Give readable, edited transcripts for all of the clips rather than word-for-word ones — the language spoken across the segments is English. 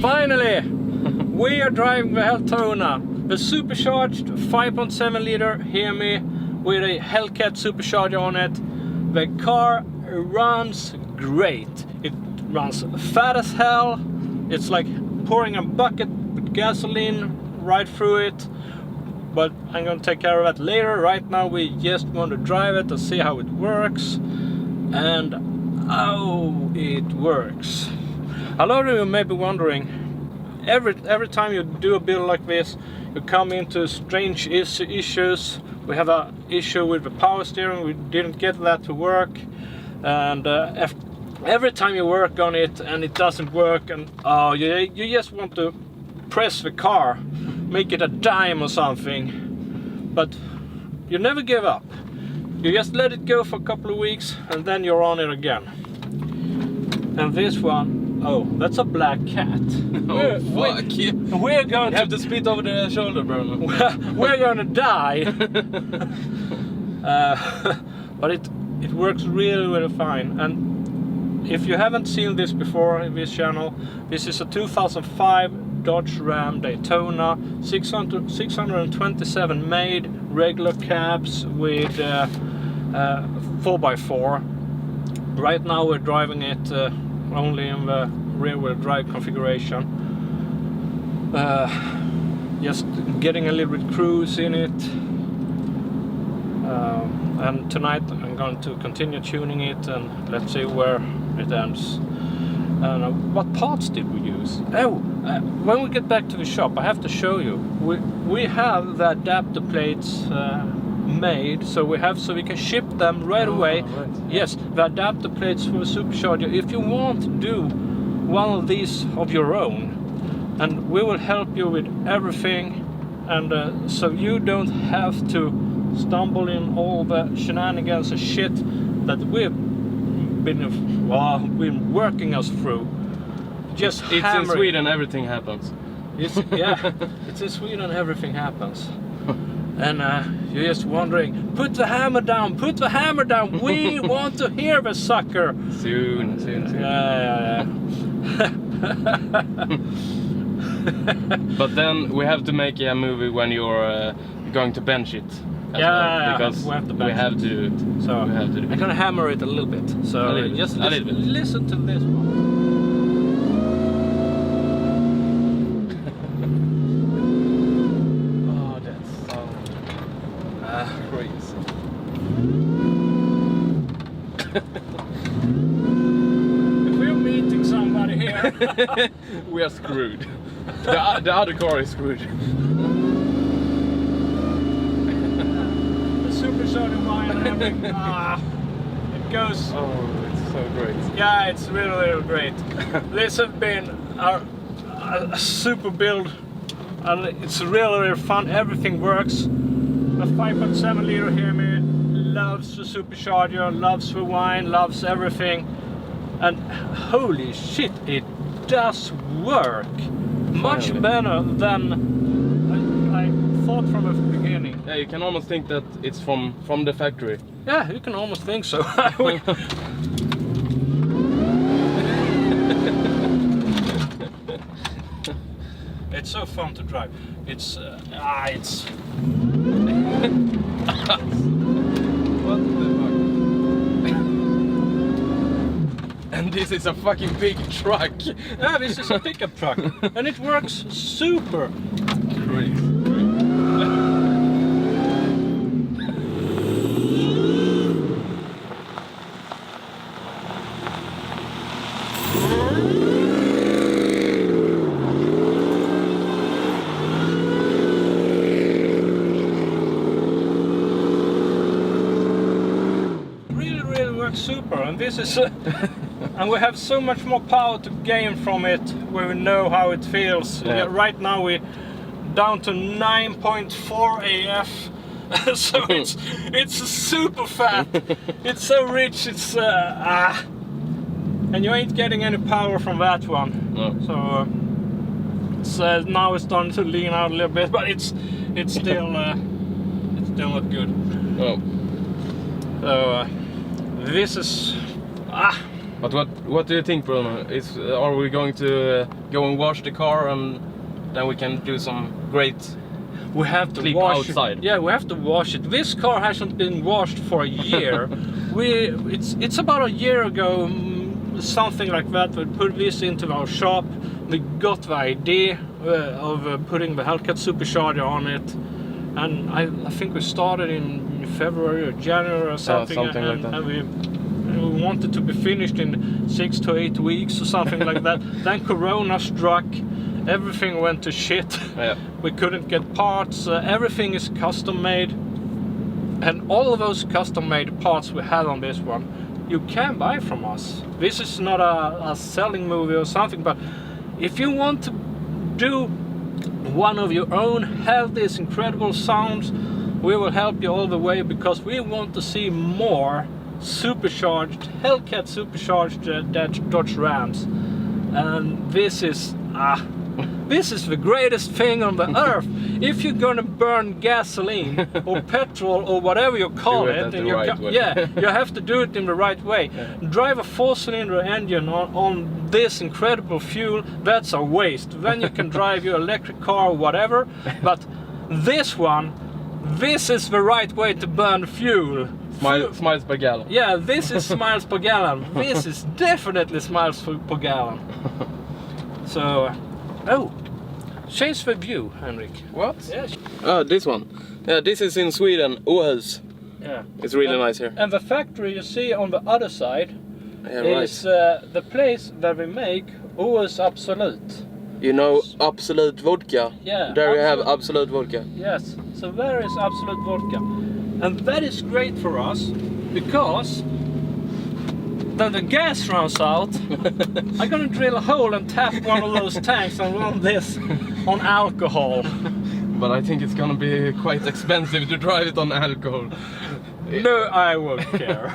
Finally, we are driving the Helltona, the supercharged 5.7 liter, hear me, with a Hellcat Supercharger on it. The car runs great. It runs fat as hell. It's like pouring a bucket with gasoline right through it. But I'm gonna take care of that later. Right now we just want to drive it and see how it works. And oh, it works. A lot of you may be wondering, every time you do a build like this, you come into strange issues. We have an issue with the power steering, we didn't get that to work. And every time you work on it and it doesn't work, and oh, you just want to press the car, make it a dime or something. But you never give up. You just let it go for a couple of weeks and then you're on it again. And this one, oh, that's a black cat. Oh, fuck. We're going to have to spit over the shoulder, bro. We're gonna die. But it works really fine. And if you haven't seen this before in this channel, this is a 2005 Dodge Ram Daytona, 627 made, regular cabs with 4x4. Right now we're driving it only in the rear-wheel drive configuration. Just getting a little bit cruise in it. And tonight I'm going to continue tuning it and let's see where it ends. What parts did we use? Oh, when we get back to the shop I have to show you. We have the adapter plates made, so we can ship them right away. Right. Yes, the adapter plates for the supercharger. If you want to do one of these of your own, and we will help you with everything, and so you don't have to stumble in all the shenanigans and shit that we've been working us through. Just it's hammering. in Sweden, everything happens. Yeah, it's in Sweden, everything happens. And you're just wondering, put the hammer down, put the hammer down. We want to hear the sucker. Soon. Yeah. But then we have to make a movie when you're going to bench it. Yeah, because we have to do it. So we have to do it. I'm gonna hammer it a little bit. So just listen to this one. Oh, that sound crazy. If we're meeting somebody here, we are screwed. The other car is screwed. Supercharger wine and everything. It goes. Oh, it's so great. Yeah, it's really great. This has been a super build, and it's really fun. Everything works. The 5.7 liter here, me loves the supercharger, loves the wine, loves everything, and holy shit, it does work. Much better than I thought from the beginning. Yeah, you can almost think that it's from the factory. Yeah, you can almost think so. It's so fun to drive. It's What the fuck? And this is a fucking big truck. Yeah, this is a pickup truck, and it works super. Great. Really works super, and this is and we have so much more power to gain from it when we know how it feels. Yeah. Right now we're down to 9.4 AF. So it's super fat. It's so rich. It's and you ain't getting any power from that one. No. So it's now it's starting to lean out a little bit, but it's still not good. Oh. So this is But what do you think, Bruno? Are we going to go and wash the car, and then we can do some great? We have to Sleep wash outside. it. Yeah, we have to wash it. This car hasn't been washed for a year. It's about a year ago, something like that. We put this into our shop. We got the idea of putting the Hellcat Supercharger on it, and I think we started in February or January or something. Something like that. And we wanted to be finished in 6 to 8 weeks or something like that. Then Corona struck. Everything went to shit. Yeah. We couldn't get parts. Everything is custom made, and all of those custom made parts we have on this one, you can buy from us. This is not a selling movie or something, but if you want to do one of your own, have these incredible sounds, we will help you all the way, because we want to see more supercharged Hellcat supercharged Dodge Rams, and this is the greatest thing on the earth. If you're gonna burn gasoline or petrol or whatever you call it in your car, yeah, you have to do it in the right way. Yeah. Drive a 4-cylinder engine on this incredible fuel, that's a waste. Then you can drive your electric car or whatever, but this is the right way to burn fuel. Smiles per gallon. Yeah, this is miles per gallon. This is definitely miles per gallon. So, change the view, Henrik. What? Yeah. Oh, this one. Yeah, this is in Sweden, Åhus. Yeah. It's really nice here. And the factory you see on the other side Yeah, is the place that we make Åhus Absolut. You know Absolut Vodka? Yeah. There you have Absolut Vodka. Yes. So there is Absolut Vodka. And that is great for us, because then the gas runs out. I'm gonna drill a hole and tap one of those tanks and run this on alcohol. But I think it's gonna be quite expensive to drive it on alcohol. No, I won't care.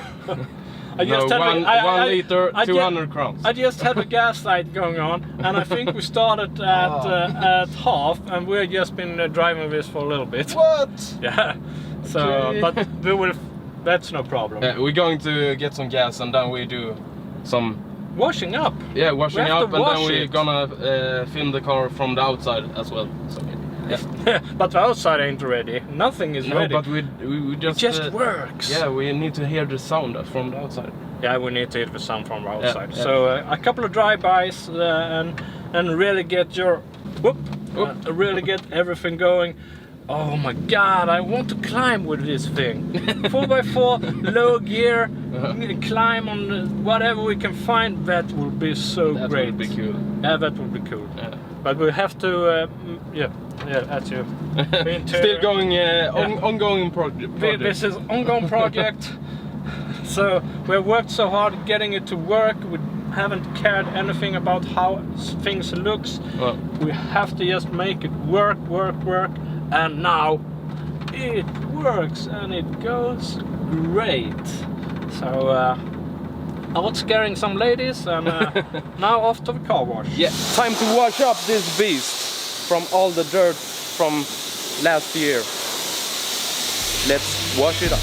I just No, had one liter, I 200 crowns. I just had the gas light going on, and I think we started at half, and we've just been driving this for a little bit. What? Yeah. So, Okay. but we will. That's no problem. We're going to get some gas, and then we do some Washing up. washing We have up, to and wash then we're it. gonna film the car from the outside as well. So, yeah. But the outside ain't ready. Nothing is No, ready. but we just it just works. Yeah, we need to hear the sound from the outside. Yeah, we need to hit the sound from the outside. Yeah. So a couple of drive-bys and really get your really get everything going. Oh my God! I want to climb with this thing. 4x4, low gear, climb on whatever we can find. That will be so That great. would be cool. Yeah, that would be cool. Yeah. But we have to, that's you. Still going, ongoing project. This is ongoing project. So we worked so hard getting it to work. We haven't cared anything about how things looks. Well, We have to just make it work, and now it works and it goes great. So I was scaring some ladies, and now off to the car wash. yeah, time to wash up this beast from all the dirt from last year. Let's wash it up.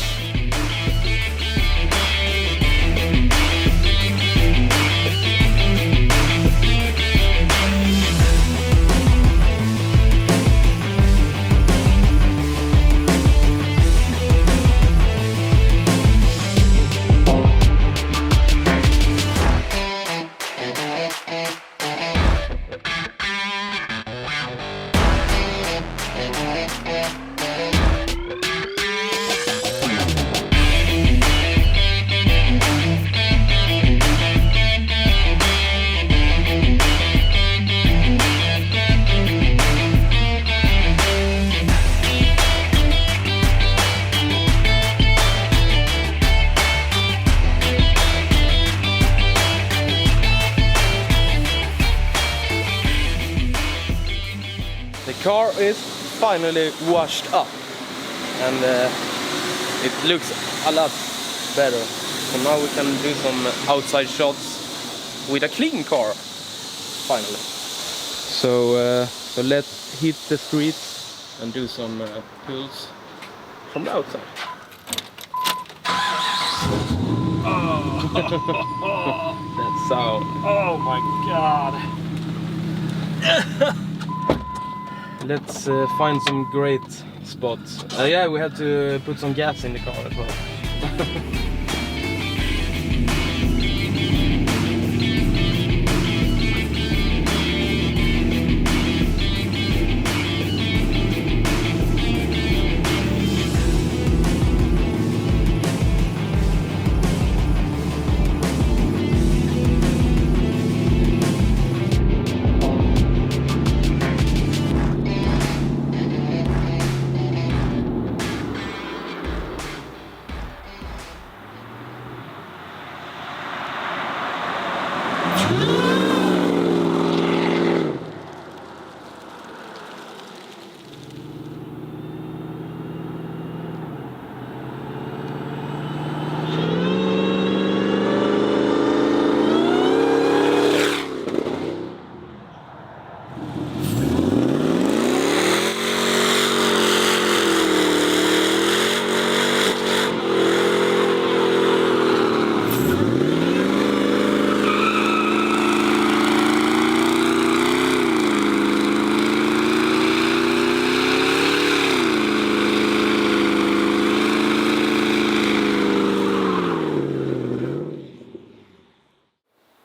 The car is finally washed up, and it looks a lot better. So now we can do some outside shots with a clean car, finally. So let's hit the streets and do some pulls from the outside. That sound. Oh my god. Let's find some great spots. Yeah, we had to put some gas in the car as well.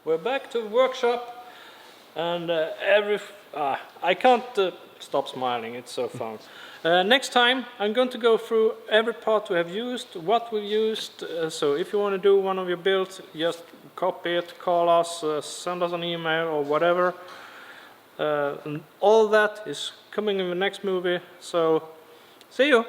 We're back to the workshop, and I can't stop smiling, it's so fun. Next time I'm going to go through every part we have used, what we've used, so if you want to do one of your builds, just copy it, call us, send us an email or whatever. And all that is coming in the next movie, so see you!